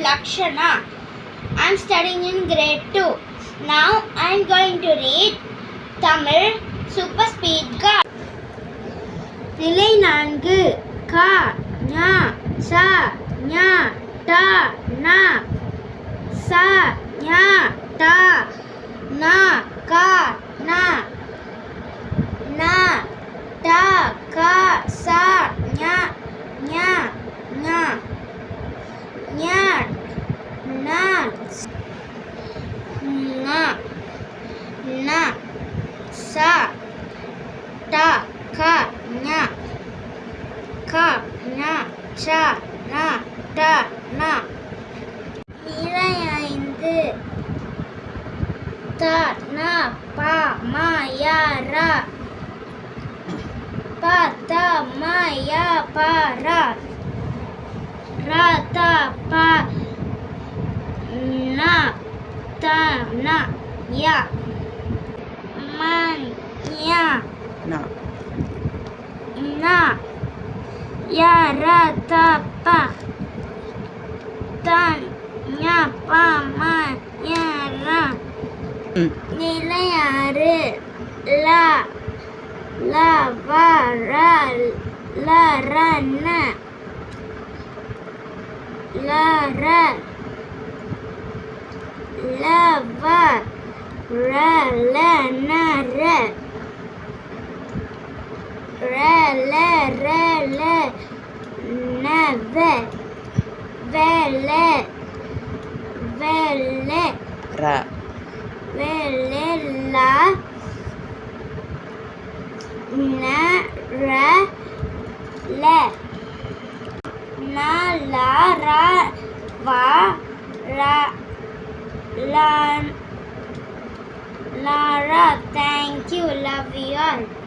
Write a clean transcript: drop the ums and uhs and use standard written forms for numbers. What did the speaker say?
Lakshana. I'm studying in grade 2. Now I'm going to read Tamil Super Speed Guide. நிலை 4 க ஞ ச ஞ ட ந ச ஞ ட ந க ந ந ட க ச ஞ ஞ ஞ ஞ ந ங ந ச ட க ஞ க ஞ ச ந ட ந நிலை 5 த ந ப ம ய ர ப த ம ய ப ர ர த ப ந த ந ய ம ஞ ந ய ர த ப த ஞ ப ம ய ர நிலை 6 ல ல வ ர ல ர ந ல ர ல வ ர ல ந ர ர ல ர ல ந வ வ ல வ ல ர வ ல ல ந ர ல ந ல ர வ ர ல ல ர. Thank you. Love you all.